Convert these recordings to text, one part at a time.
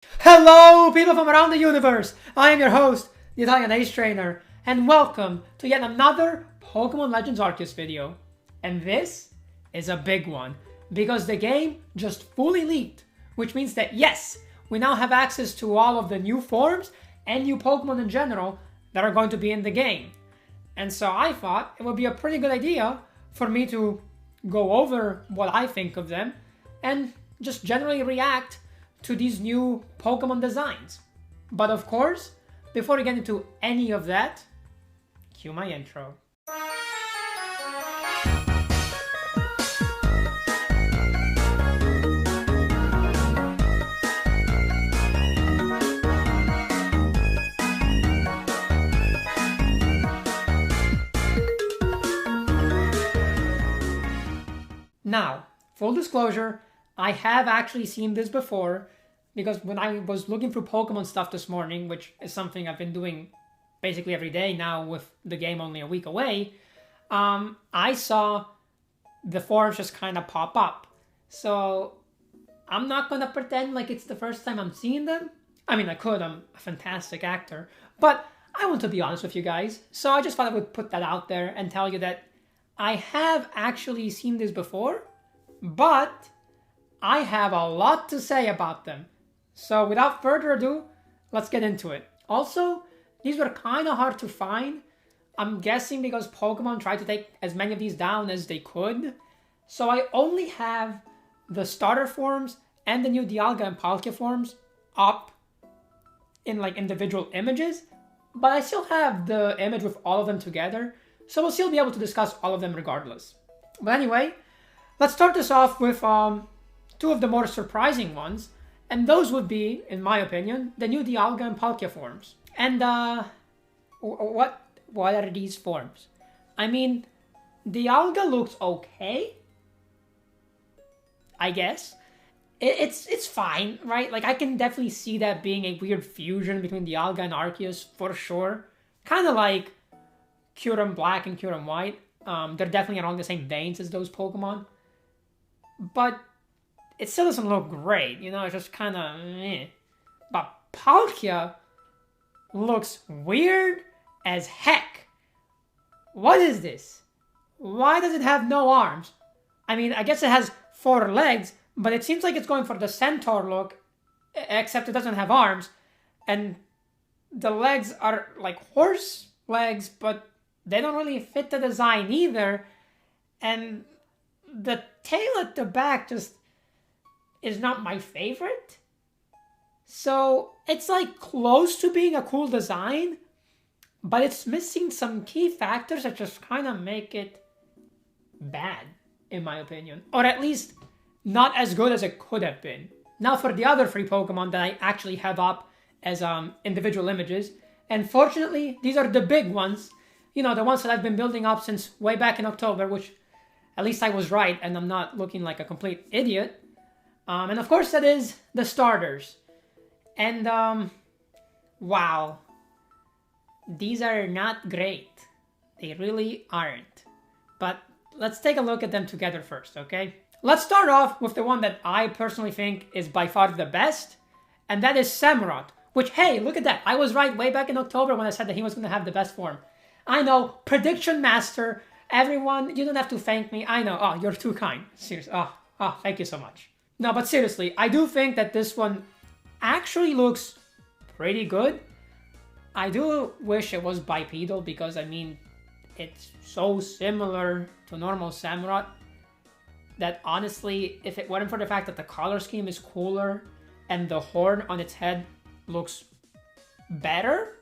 Hello, people from around the universe! I am your host, the Italian Ace Trainer, and welcome to yet another Pokemon Legends Arceus video. And this is a big one, because the game just fully leaked, which means that yes, we now have access to all of the new forms and new Pokemon in general that are going to be in the game. And so I thought it would be a pretty good idea for me to go over what I think of them and just generally react to these new Pokemon designs. But of course, before we get into any of that, cue my intro. Now, full disclosure, I have actually seen this before, because when I was looking through Pokemon stuff this morning, which is something I've been doing basically every day now with the game only a week away, I saw the forms just kind of pop up. So I'm not going to pretend like it's the first time I'm seeing them. I mean, I could, I'm a fantastic actor, but I want to be honest with you guys. So I just thought I would put that out there and tell you that I have actually seen this before, but I have a lot to say about them. So without further ado, let's get into it. Also, these were kind of hard to find. I'm guessing because Pokemon tried to take as many of these down as they could. So I only have the starter forms and the new Dialga and Palkia forms up in like individual images. But I still have the image with all of them together. So we'll still be able to discuss all of them regardless. But anyway, let's start this off with two of the more surprising ones, and those would be, in my opinion, the new Dialga and Palkia forms. And what are these forms? I mean, Dialga looks okay, I guess. It's fine, right? Like, I can definitely see that being a weird fusion between Dialga and Arceus, for sure. Kind of like Kyurem Black and Kyurem White. They're definitely along the same veins as those Pokemon. But it still doesn't look great, you know, it's just kind of eh. But Palkia looks weird as heck. What is this? Why does it have no arms? I mean, I guess it has 4 legs, but it seems like it's going for the centaur look, except it doesn't have arms. And the legs are like horse legs, but they don't really fit the design either. And the tail at the back just is not my favorite. So it's like close to being a cool design, but it's missing some key factors that just kind of make it bad, in my opinion. Or at least not as good as it could have been. Now for the other 3 Pokemon that I actually have up as individual images, and fortunately these are the big ones, you know, the ones that I've been building up since way back in October, which at least I was right and I'm not looking like a complete idiot. And of course that is the starters. And wow. These are not great. They really aren't. But let's take a look at them together first, okay? Let's start off with the one that I personally think is by far the best, and that is Samurott. Which, hey, look at that. I was right way back in October when I said that he was going to have the best form. I know, prediction master. Everyone, you don't have to thank me. I know. Oh, you're too kind. Seriously. Oh, thank you so much. No, but seriously, I do think that this one actually looks pretty good. I do wish it was bipedal because, I mean, it's so similar to normal Samurott that honestly, if it weren't for the fact that the color scheme is cooler and the horn on its head looks better,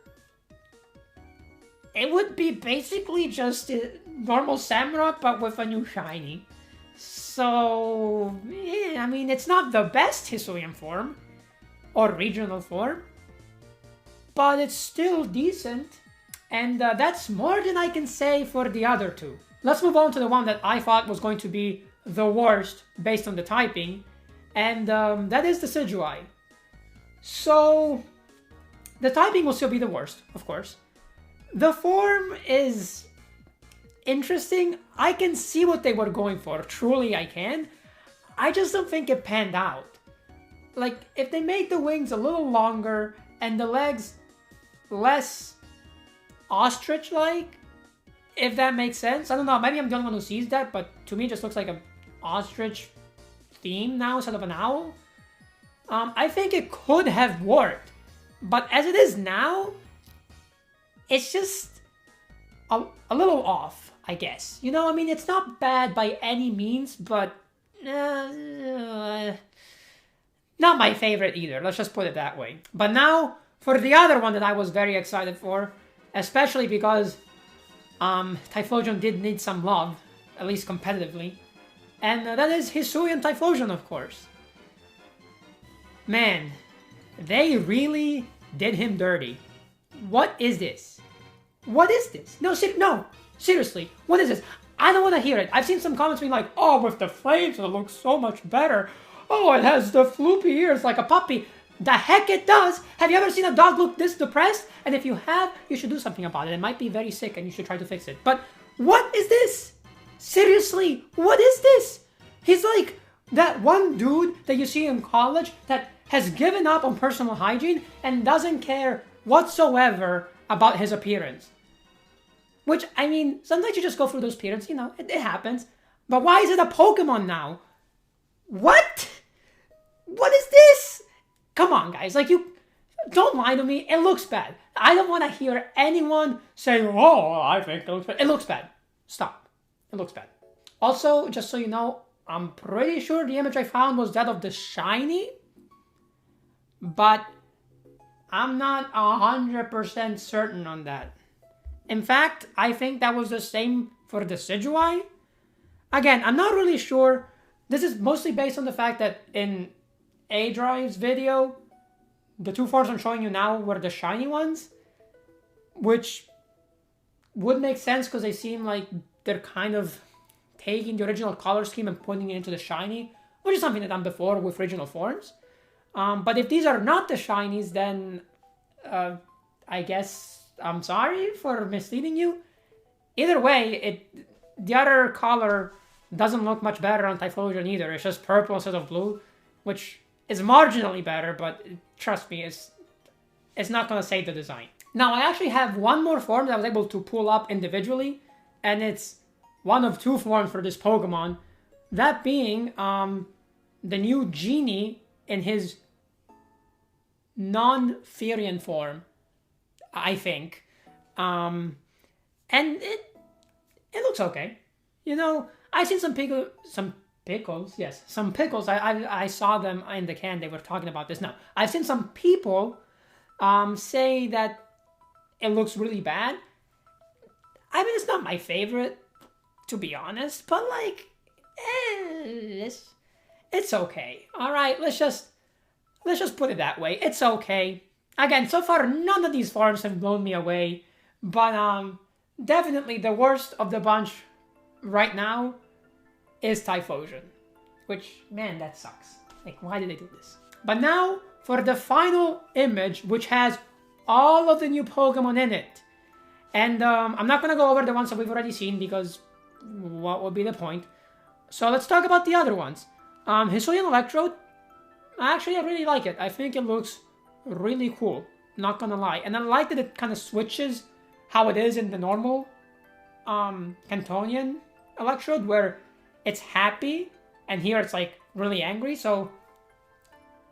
it would be basically just a normal Samurott but with a new shiny. So, yeah, I mean, it's not the best Hisuian form or regional form, but it's still decent, and that's more than I can say for the other 2. Let's move on to the one that I thought was going to be the worst based on the typing, and that is the Dedueye. So, the typing will still be the worst, of course. The form is interesting. I can see what they were going for. Truly, I can. I just don't think it panned out. like, if they made the wings a little longer and the legs less ostrich-like, if that makes sense. I don't know, maybe I'm the only one who sees that, but to me it just looks like an ostrich theme now instead of an owl. I think it could have worked, but as it is now, it's just a little off, I guess. You know, I mean, it's not bad by any means, but not my favorite either. Let's just put it that way. But now, for the other one that I was very excited for, especially because Typhlosion did need some love, at least competitively. And that is Hisuian Typhlosion, of course. Man, they really did him dirty. What is this? What is this? No, seriously, what is this? I don't want to hear it. I've seen some comments being like, oh, with the flames, it looks so much better. Oh, it has the floopy ears like a puppy. The heck it does! Have you ever seen a dog look this depressed? And if you have, you should do something about it. It might be very sick and you should try to fix it. But what is this? Seriously, what is this? He's like that one dude that you see in college that has given up on personal hygiene and doesn't care whatsoever about his appearance. Which, I mean, sometimes you just go through those periods, you know, it happens. But why is it a Pokemon now? What? What is this? Come on, guys. Like, you... Don't lie to me. It looks bad. I don't want to hear anyone say, oh, I think it looks bad. It looks bad. Stop. It looks bad. Also, just so you know, I'm pretty sure the image I found was that of the shiny. But I'm not 100% certain on that. In fact, I think that was the same for the Dedueye. Again, I'm not really sure. This is mostly based on the fact that in A-Drive's video, the two forms I'm showing you now were the shiny ones, which would make sense because they seem like they're kind of taking the original color scheme and putting it into the shiny, which is something that I've done before with original forms. But if these are not the shinies, then I guess I'm sorry for misleading you. Either way, the other color doesn't look much better on Typhlosion either. It's just purple instead of blue, which is marginally better, but trust me, it's not going to save the design. Now, I actually have one more form that I was able to pull up individually, and it's one of two forms for this Pokemon. That being the new Genie in his non-Therian form, I think. And it looks okay. You know, I've seen some pickles. I saw them in the can. They were talking about this. Now, I've seen some people say that it looks really bad. I mean, it's not my favorite, to be honest. But like, it's okay. All right, let's just put it that way. It's okay. Again, so far none of these forms have blown me away, but definitely the worst of the bunch right now is Typhlosion, which, man, that sucks. Like, why did they do this? But now for the final image, which has all of the new Pokemon in it. And I'm not going to go over the ones that we've already seen because what would be the point? So let's talk about the other ones. Hisuian Electrode, actually I really like it. I think it looks really cool, not gonna lie. And I like that it kind of switches how it is in the normal Cantonian Electrode, where it's happy, and here it's like really angry. So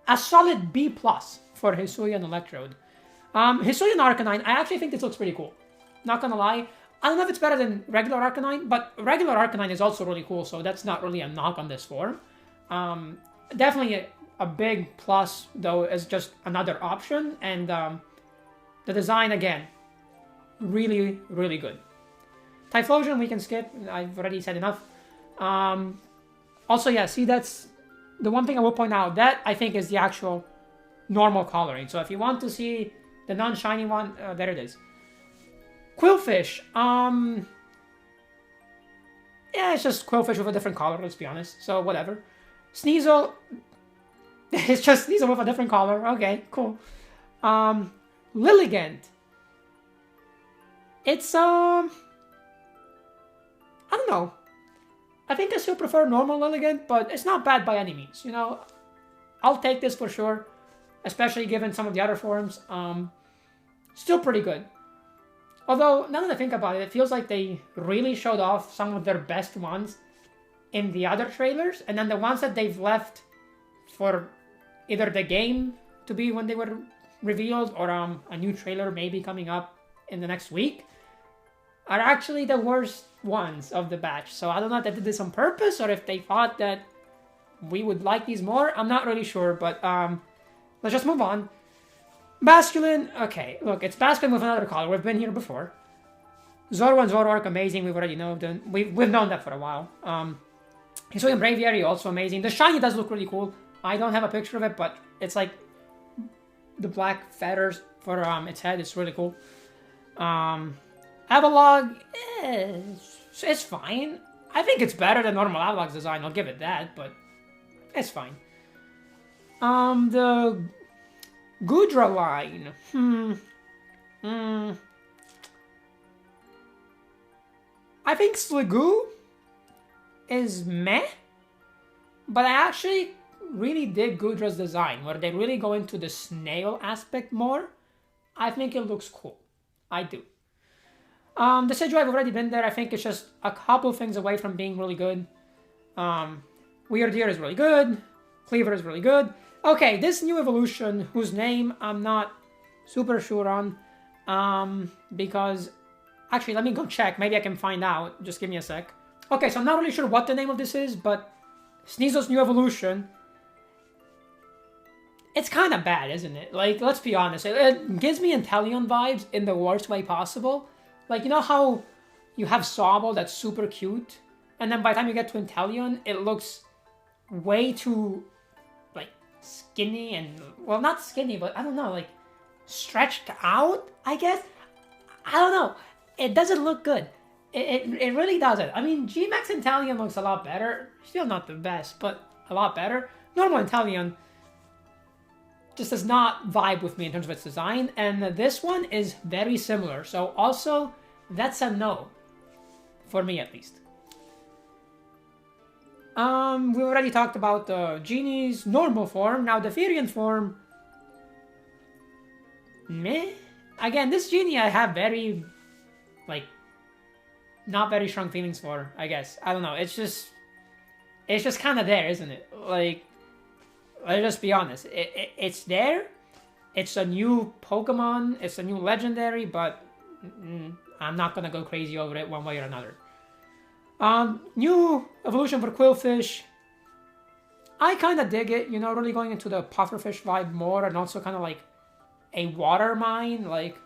a solid B+ for Hisuian Electrode. Hisuian Arcanine, I actually think this looks pretty cool. Not gonna lie. I don't know if it's better than regular Arcanine, but regular Arcanine is also really cool, so that's not really a knock on this form. Definitely a big plus, though, is just another option, and the design, again, really, really good. Typhlosion, we can skip. I've already said enough. Also, yeah, see, that's the one thing I will point out. That, I think, is the actual normal coloring. So if you want to see the non-shiny one, there it is. Quillfish. Yeah, it's just Quillfish with a different color, let's be honest. So, whatever. Sneasel. It's just Sneasel with a different color. Okay, cool. Lilligant. It's, I don't know. I think I still prefer normal Lilligant, but it's not bad by any means, you know? I'll take this for sure, especially given some of the other forms. Still pretty good. Although, now that I think about it, it feels like they really showed off some of their best ones in the other trailers, and then the ones that they've left for either the game to be when they were revealed, or a new trailer maybe coming up in the next week, are actually the worst ones of the batch. So I don't know if they did this on purpose, or if they thought that we would like these more. I'm not really sure, but let's just move on. Basculin, okay, look, it's Basculin with another color. We've been here before. Zoro and Zoroark, amazing. We've already known them. We've known that for a while. Hisuian Braviary, also amazing. The shiny does look really cool. I don't have a picture of it, but it's like the black feathers for its head. It's really cool. Avalog, it's fine. I think it's better than normal Avalog's design. I'll give it that, but it's fine. The Gudra line. I think Sliggoo is meh, but I actually really dig Gudra's design, where they really go into the snail aspect more. I think it looks cool. I do. The Dedueye, I've already been there. I think it's just a couple things away from being really good. Weird Deer is really good. Cleaver is really good. Okay, this new evolution, whose name I'm not super sure on, because... Actually, let me go check. Maybe I can find out. Just give me a sec. Okay, so I'm not really sure what the name of this is, but Sneasel's new evolution... It's kind of bad, isn't it? Like, let's be honest. It gives me Inteleon vibes in the worst way possible. Like, you know how you have Sobble that's super cute, and then by the time you get to Inteleon, it looks way too, like, skinny and... Well, not skinny, but I don't know, like, stretched out, I guess? I don't know. It doesn't look good. It really doesn't. I mean, G-Max Inteleon looks a lot better. Still not the best, but a lot better. Normal Inteleon just does not vibe with me in terms of its design, and this one is very similar. So also, that's a no. For me, at least. We already talked about the Genie's normal form. Now, the Firion form... Meh? Again, this Genie I have very... like, not very strong feelings for, I guess. I don't know, it's just kind of there, isn't it? Like, let's just be honest. It's there, it's a new Pokemon, it's a new legendary, but I'm not gonna go crazy over it one way or another. New evolution for Quillfish. I kind of dig it, you know, really going into the pufferfish vibe more, and also kind of like a water mine, like...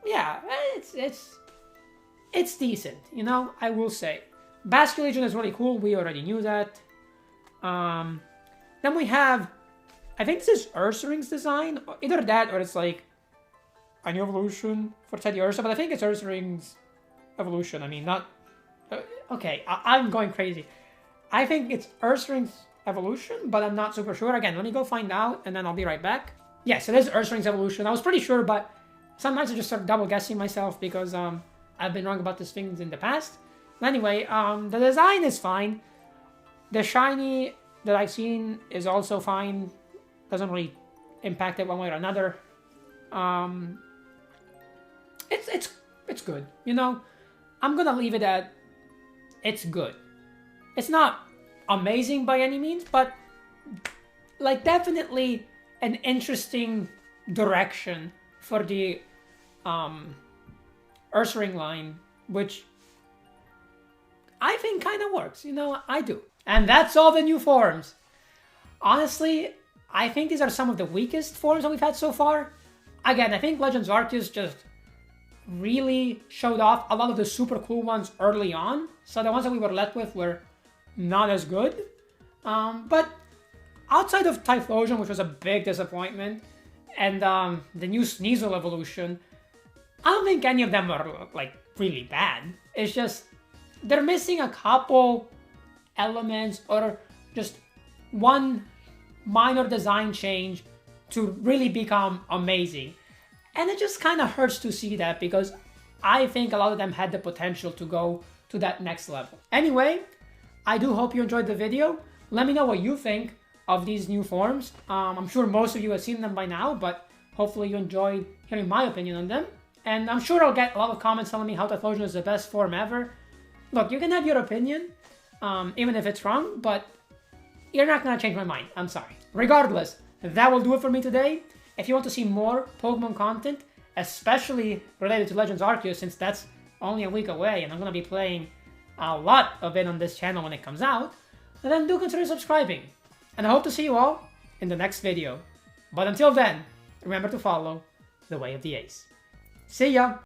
Yeah, it's decent, you know, I will say. Basculation is really cool, we already knew that. Then we have, I think this is Ursaring's design, either that or it's like a new evolution for Teddy Ursa, but I think it's Ursaring's evolution, I mean, not... Okay, I'm going crazy. I think it's Ursaring's evolution, but I'm not super sure. Again, let me go find out, and then I'll be right back. Yes, it is Ursaring's evolution. I was pretty sure, but sometimes I just start double guessing myself because I've been wrong about these things in the past. Anyway, the design is fine. The shiny that I've seen is also fine. Doesn't really impact it one way or another. It's good. You know, I'm gonna leave it at it's good. It's not amazing by any means, but like definitely an interesting direction for the Ursaring line, which I think kind of works, you know, I do. And that's all the new forms. Honestly, I think these are some of the weakest forms that we've had so far. Again, I think Legends Arceus just really showed off a lot of the super cool ones early on, so the ones that we were left with were not as good. But outside of Typhlosion, which was a big disappointment, and the new Sneasel evolution, I don't think any of them are like really bad. It's just they're missing a couple elements or just one minor design change to really become amazing. And it just kind of hurts to see that because I think a lot of them had the potential to go to that next level. Anyway, I do hope you enjoyed the video. Let me know what you think. of these new forms. I'm sure most of you have seen them by now, but hopefully you enjoyed hearing my opinion on them. And I'm sure I'll get a lot of comments telling me how Typhlosion is the best form ever. Look, you can have your opinion, even if it's wrong, but you're not going to change my mind. I'm sorry. Regardless, that will do it for me today. If you want to see more Pokemon content, especially related to Legends Arceus, since that's only a week away and I'm going to be playing a lot of it on this channel when it comes out, then do consider subscribing. And I hope to see you all in the next video. But until then, remember to follow the way of the Ace. See ya!